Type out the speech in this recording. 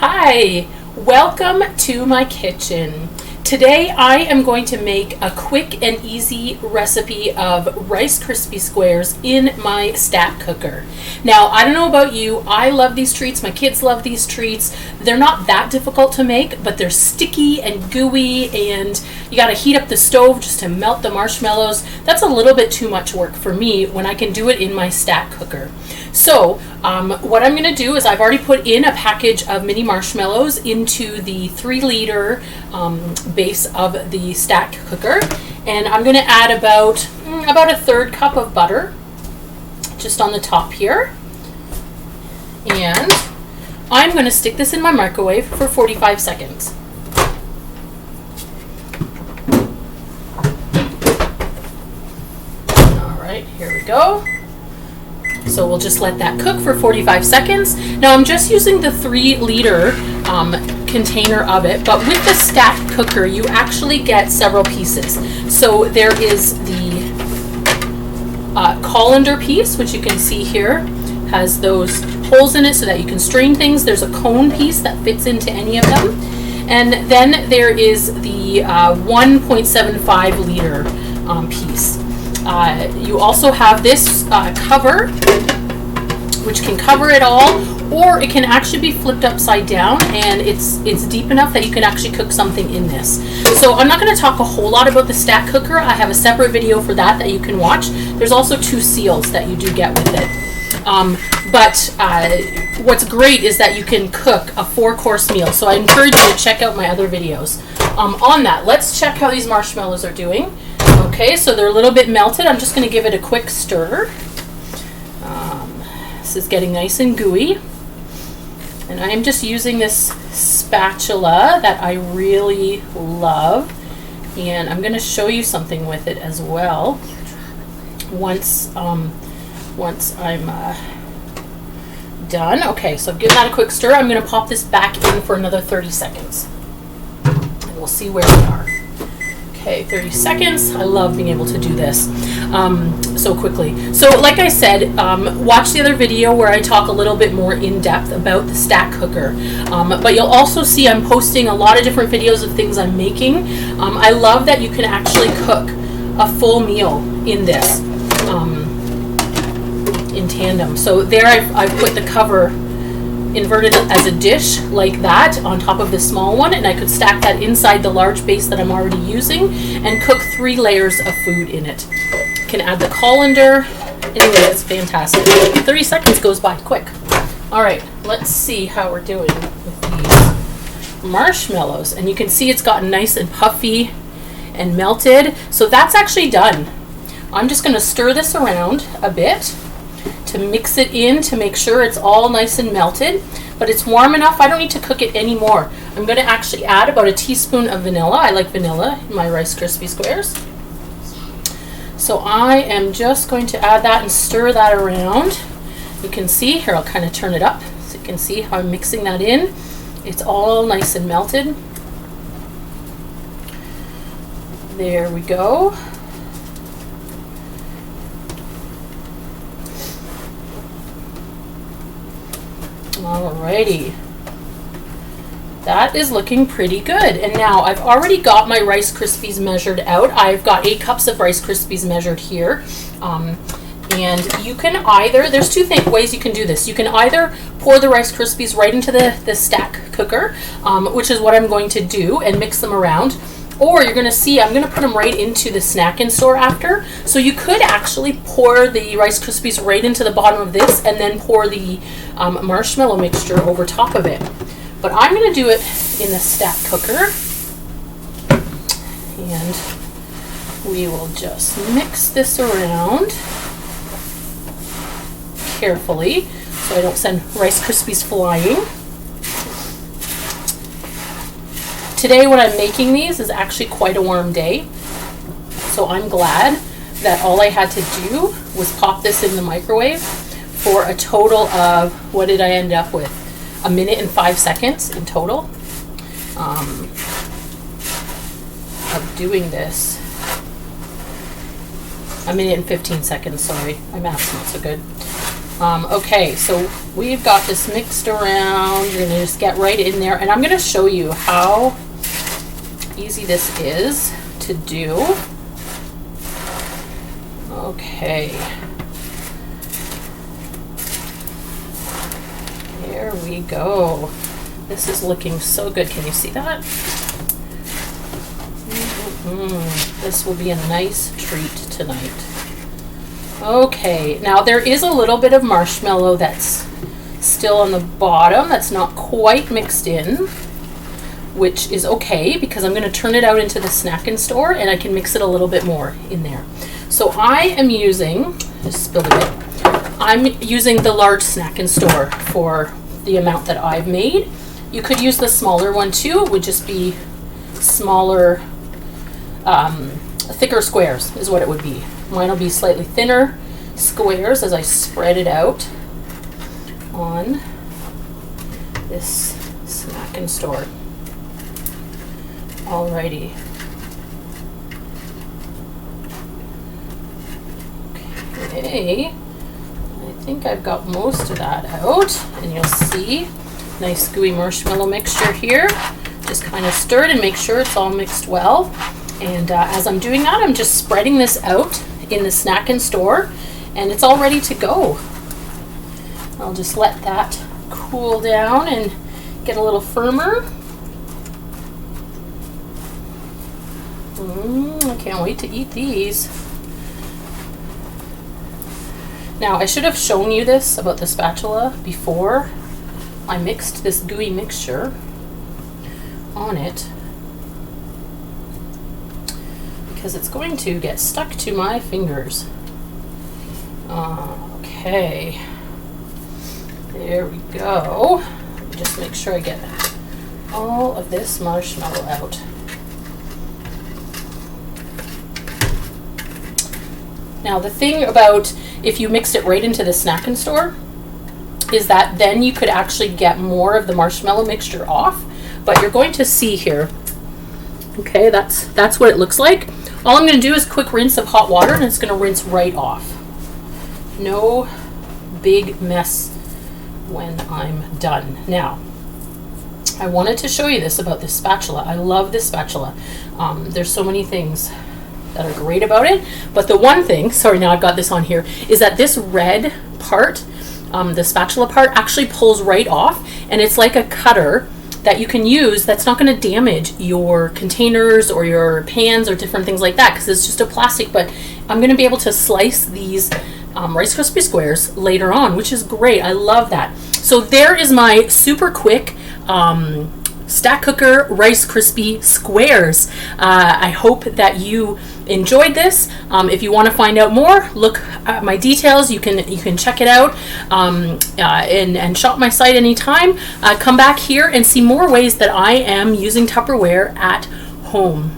Hi, welcome to my kitchen. Today I am going to make a quick and easy recipe of Rice Krispie squares in my stack cooker. Now, I don't know about you, I love these treats, my kids love these treats. They're not that difficult to make, but they're sticky and gooey, and you gotta heat up the stove just to melt the marshmallows. That's a little bit too much work for me when I can do it in my stack cooker. So what I'm going to do is I've already put in a package of mini marshmallows into the 3-liter base of the stack cooker, and I'm going to add about a third cup of butter just on the top here, and I'm going to stick this in my microwave for 45 seconds. All right, here we go. So we'll just let that cook for 45 seconds. Now I'm just using the 3-liter container of it, but with the stack cooker you actually get several pieces. So there is the colander piece, which you can see here has those holes in it so that you can strain things. There's a cone piece that fits into any of them. And then there is the 1.75 liter piece. You also have this cover, which can cover it all, or it can actually be flipped upside down, and it's deep enough that you can actually cook something in this. So I'm not going to talk a whole lot about the stack cooker. I have a separate video for that you can watch. There's also 2 seals that you do get with it. But what's great is that you can cook a 4-course meal. So I encourage you to check out my other videos on that. Let's check how these marshmallows are doing. Okay, so they're a little bit melted. I'm just going to give it a quick stir. This is getting nice and gooey. And I'm just using this spatula that I really love. And I'm going to show you something with it as well. Once I'm done. Okay, so I've given that a quick stir. I'm going to pop this back in for another 30 seconds. And we'll see where we are. Okay, 30 seconds. I love being able to do this so quickly. So like I said, watch the other video where I talk a little bit more in depth about the stack cooker. But you'll also see I'm posting a lot of different videos of things I'm making. I love that you can actually cook a full meal in this in tandem. So there I've put the cover inverted as a dish like that on top of the small one, and I could stack that inside the large base that I'm already using and cook 3 layers of food in it. Can add the colander. Anyway, it's fantastic. 30 seconds goes by quick. All right, let's see how we're doing with these marshmallows. And you can see it's gotten nice and puffy and melted. So that's actually done. I'm just going to stir this around a bit to mix it in to make sure it's all nice and melted, but it's warm enough. I don't need to cook it anymore. I'm going to actually add about a teaspoon of vanilla. I like vanilla in my Rice Krispie squares. So I am just going to add that and stir that around. You can see here, I'll kind of turn it up so you can see how I'm mixing that in. It's all nice and melted. There we go. Alrighty, that is looking pretty good. And now I've already got my Rice Krispies measured out. I've got 8 cups of Rice Krispies measured here. And you can either, there's 2 ways you can do this. You can either pour the Rice Krispies right into the stack cooker, which is what I'm going to do, and mix them around. Or you're going to see I'm going to put them right into the snack in store after. So you could actually pour the Rice Krispies right into the bottom of this and then pour the marshmallow mixture over top of it. But I'm going to do it in the stack cooker. And we will just mix this around carefully so I don't send Rice Krispies flying. Today when I'm making these is actually quite a warm day, so I'm glad that all I had to do was pop this in the microwave for a total of, what did I end up with? 1 minute and 5 seconds in total of doing this. 1 minute and 15 seconds, sorry. My math's not so good. Okay, so we've got this mixed around. You're gonna just get right in there, and I'm gonna show you how easy this is to do. Okay. There we go. This is looking so good. Can you see that? This will be a nice treat tonight. Okay, now there is a little bit of marshmallow that's still on the bottom. That's not quite mixed in, which is okay because I'm going to turn it out into the snack and store and I can mix it a little bit more in there. So I am using, just spilled a bit, I'm using the large snack and store for the amount that I've made. You could use the smaller one too. It would just be smaller, thicker squares is what it would be. Mine will be slightly thinner squares as I spread it out on this snack and store. Alrighty. Okay. I think I've got most of that out, and you'll see nice gooey marshmallow mixture here. Just kind of stir it and make sure it's all mixed well. And as I'm doing that, I'm just spreading this out in the snack and store, and it's all ready to go. I'll just let that cool down and get a little firmer. I can't wait to eat these. Now, I should have shown you this about the spatula before I mixed this gooey mixture on it, because it's going to get stuck to my fingers. Okay, there we go. Let me just make sure I get all of this marshmallow out. Now, the thing about if you mixed it right into the snack and store is that then you could actually get more of the marshmallow mixture off, but you're going to see here. Okay, that's what it looks like. All I'm going to do is quick rinse of hot water, and it's going to rinse right off. No big mess when I'm done. Now, I wanted to show you this about this spatula. I love this spatula. There's so many things that are great about it, but the one thing, sorry, now I've got this on here, is that this red part, the spatula part, actually pulls right off, and it's like a cutter that you can use that's not going to damage your containers or your pans or different things like that, because it's just a plastic. But I'm going to be able to slice these Rice Krispie squares later on, which is great. I love that. So there is my super quick stack cooker Rice Krispie squares. I hope that you enjoyed this. If you want to find out more, look at my details. You can check it out and shop my site anytime. Come back here and see more ways that I am using Tupperware at home.